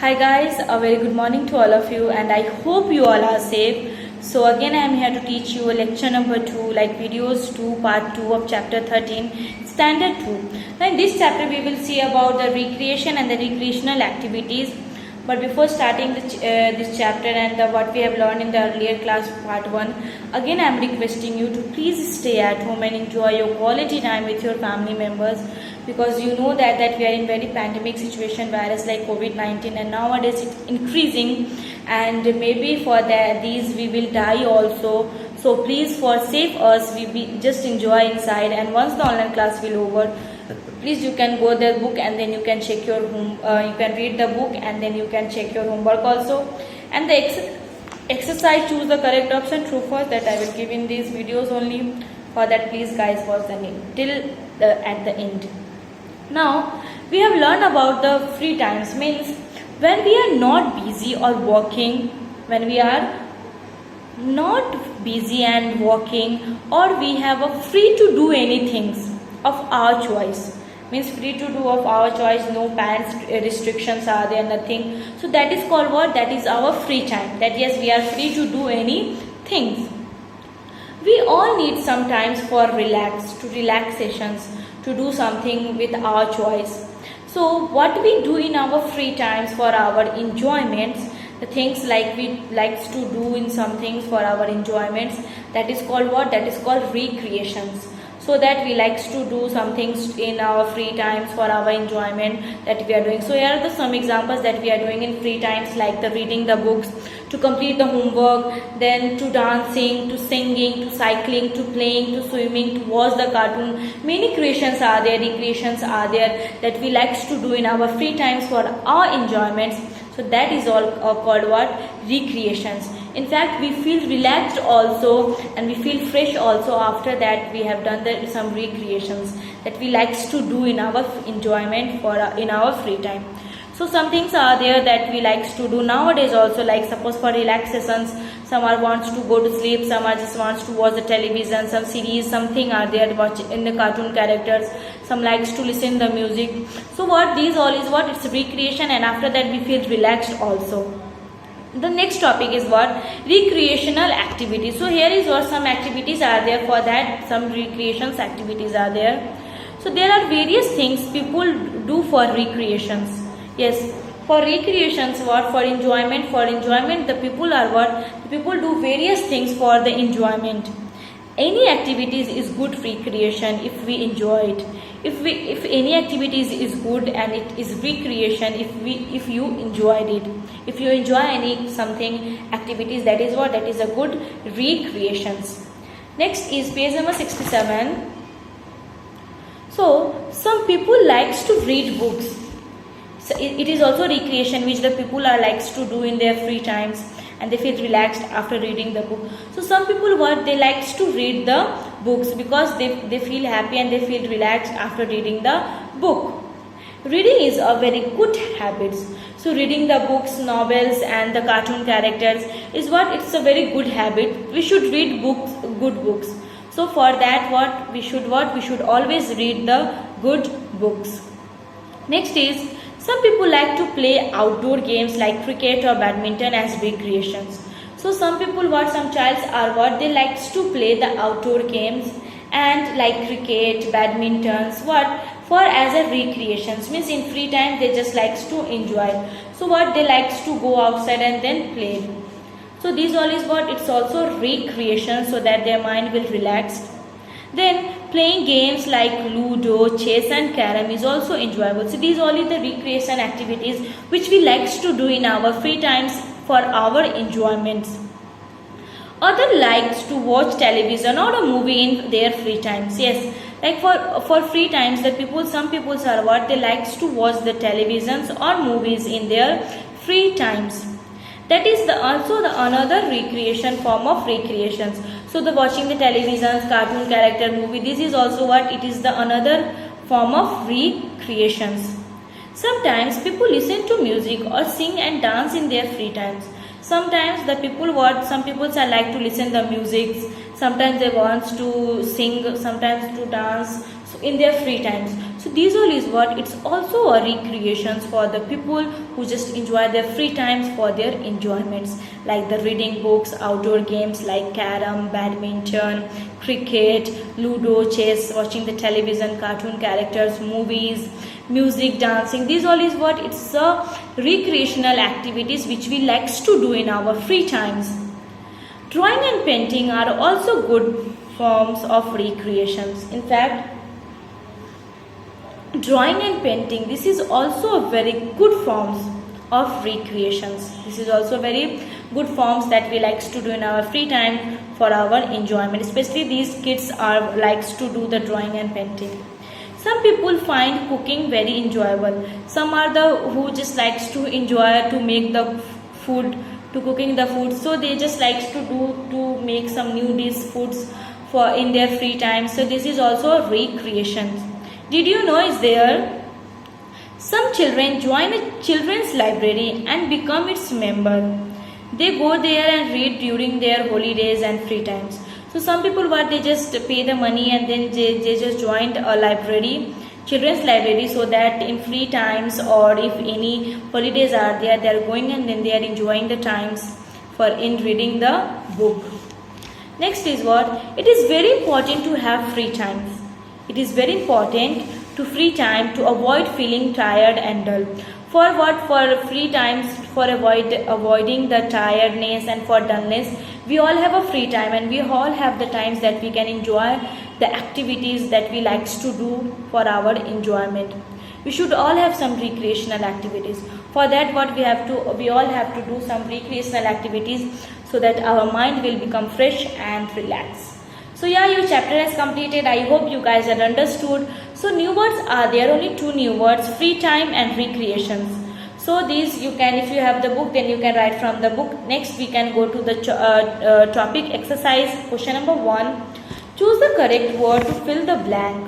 Hi guys, a very good morning to all of you and I hope you all are safe. So again I am here to teach you lecture number 2 like videos 2 part 2 of chapter 13 standard 2. Now in this chapter we will see about the recreation and the recreational activities. But before starting this chapter and what we have learned in the earlier class part 1, again I am requesting you to please stay at home and enjoy your quality time with your family members, because you know that we are in very pandemic situation, virus like COVID-19, and nowadays it's increasing and maybe for these we will die also. So please, for save us, just enjoy inside, and once the online class will over, please you can go the book and then you can check your home, you can read the book and then you can check your homework also. And the exercise, choose the correct option, true false, that I will give in these videos only. For that please guys watch the at the end. Now we have learned about the free times, means when we are not busy or working, when we are not busy and working, or we have a free to do anything of our choice, means free to do of our choice, no parents restrictions are there, nothing. So that is called what? That is our free time, that yes, we are free to do anything. We all need sometimes for relaxations, to do something with our choice. So what we do in our free times for our enjoyments, the things like we likes to do in some things for our enjoyments, that is called what? That is called recreations. So that we likes to do some things in our free times for our enjoyment that we are doing. So here are some examples that we are doing in free times, like the reading the books, to complete the homework, then to dancing, to singing, to cycling, to playing, to swimming, to watch the cartoon. Many creations are there, recreations are there that we likes to do in our free times for our enjoyments. So that is all called what? Recreations. In fact, we feel relaxed also and we feel fresh also after that we have done some recreations that we likes to do in our enjoyment for in our free time. So some things are there that we likes to do nowadays also, like suppose for relaxations, some are wants to go to sleep, some are just wants to watch the television, some series, something are there watch in the cartoon characters, some likes to listen the music. So what these all is what? It's recreation, and after that we feel relaxed also. The next topic is what? Recreational activities. So here is what some activities are there for that, some recreations activities are there. So there are various things people do for recreations. Yes, for recreations, what? For enjoyment the people are what? The people do various things for the enjoyment. Any activities is good recreation if we enjoy it. If any activities is good and it is recreation if you enjoyed it. If you enjoy any something activities, that is what? That is a good recreations. Next is page number 67. So some people likes to read books. So it is also recreation which the people are likes to do in their free times, and they feel relaxed after reading the book. So some people what? They likes to read the books because they feel happy and they feel relaxed after reading the book. Reading is a very good habit. So reading the books, novels and the cartoon characters is what? It's a very good habit. We should read books, good books. So for that what? We should always read the good books. Next is, some people like to play outdoor games like cricket or badminton as recreations. So some people what? Some childs are what? They likes to play the outdoor games and like cricket, badmintons, what? For as a recreations, means in free time they just likes to enjoy. So what? They likes to go outside and then play. So these all is what? It's also recreation, so that their mind will relax. Then playing games like Ludo, chess and carom is also enjoyable. So these all are the recreation activities which we likes to do in our free times for our enjoyments. Other likes to watch television or a movie in their free times. Yes, like for free times, some people are what? They likes to watch the televisions or movies in their free times. That is also another recreation form of recreations. So the watching the televisions, cartoon character, movie, this is also what? It is the another form of recreations. Sometimes people listen to music or sing and dance in their free times. Sometimes the people what? Some people are like to listen the music. Sometimes they want to sing, sometimes to dance in their free times. So these all is what it's also a recreations for the people who just enjoy their free times for their enjoyments, like the reading books, outdoor games like carom, badminton, cricket, ludo, chess, watching the television, cartoon characters, movies, music, dancing. These all is what it's a recreational activities which we likes to do in our free times. Drawing and painting are also good forms of recreations. In fact, drawing and painting, this is also a very good forms of recreations. This is also very good forms that we likes to do in our free time for our enjoyment. Especially these kids are likes to do the drawing and painting. Some people find cooking very enjoyable. Some are the who just likes to enjoy to make the food, to cooking the food. So they just likes to make some new dish foods for in their free time. So this is also a recreation. Did you know is there? Some children join a children's library and become its member. They go there and read during their holidays and free times. So some people what they just pay the money and then they just joined a library, children's library, so that in free times or if any holidays are there, they are going and then they are enjoying the times for in reading the book. Next is what? It is very important to have free times. It is very important to free time to avoid feeling tired and dull. For what? For free times, for avoiding the tiredness and for dullness, we all have a free time and we all have the times that we can enjoy the activities that we likes to do for our enjoyment. We should all have some recreational activities. For that what we all have to do some recreational activities so that our mind will become fresh and relaxed. So yeah, your chapter has completed. I hope you guys have understood. So new words are there, only 2 new words, free time and recreations. So these you can, if you have the book, then you can write from the book. Next we can go to the topic exercise. Question number 1. Choose the correct word to fill the blank.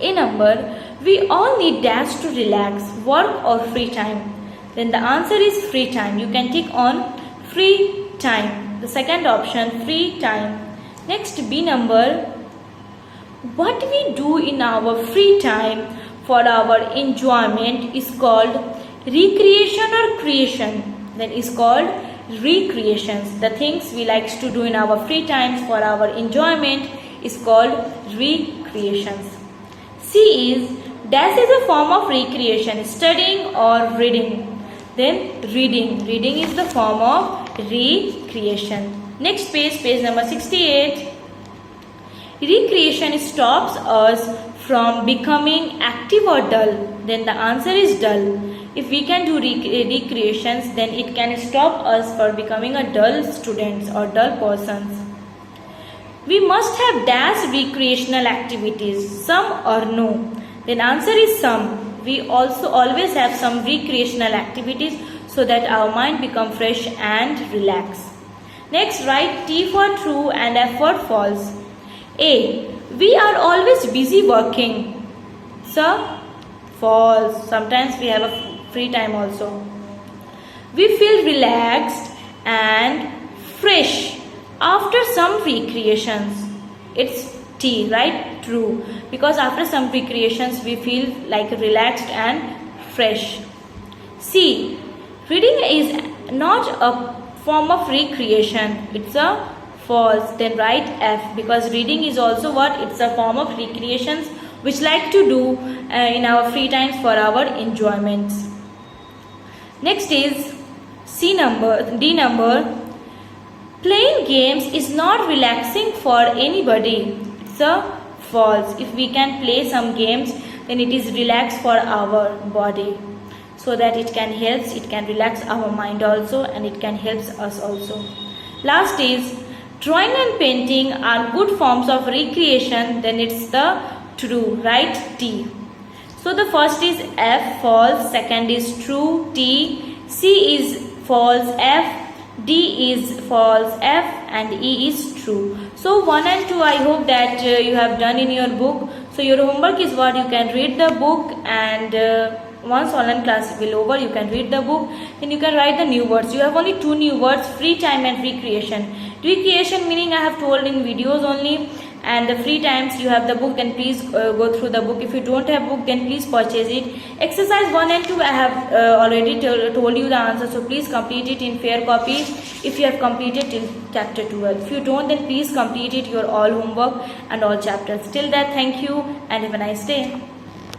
A number, we all need dash to relax, work or free time. Then the answer is free time. You can tick on free time. The second option, free time. Next, B number, what we do in our free time for our enjoyment is called recreation or creation. Then is called recreations. The things we like to do in our free times for our enjoyment is called recreations. C is, dash is a form of recreation, studying or reading. Then reading. Reading is the form of recreation. Next page, page number 68. Recreation stops us from becoming active or dull. Then the answer is dull. If we can do recreations, then it can stop us for becoming a dull students or dull persons. We must have dash recreational activities, some or no. Then answer is some. We also always have some recreational activities so that our mind become fresh and relaxed. Next, write T for true and F for false. A. We are always busy working. So, false. Sometimes we have a free time also. We feel relaxed and fresh after some recreations. It's T, right? True. Because after some recreations we feel like relaxed and fresh. C. Reading is not a form of recreation. It's a false. Then write F, because reading is also what? It's a form of recreations which like to do in our free times for our enjoyments. Next is D number. Playing games is not relaxing for anybody. It's a false. If we can play some games, then it is relaxed for our body, so that it can relax our mind also, and it can help us also. Last is, drawing and painting are good forms of recreation. Then it's the true, right? T. So the first is F, false. Second is true, T. C is false, F. D is false, F, and E is true. So 1 and 2 I hope that you have done in your book. So your homework is what? You can read the book, and once online class will over, you can read the book, then you can write the new words. You have only 2 new words, free time and recreation. Recreation meaning I have told in videos only, and the free times you have the book, then please go through the book. If you don't have book, then please purchase it. Exercise 1 and 2 I have already told you the answer, so please complete it in fair copies if you have completed till chapter 12. If you don't, then please complete it, your all homework and all chapters. Till that, thank you and have a nice day.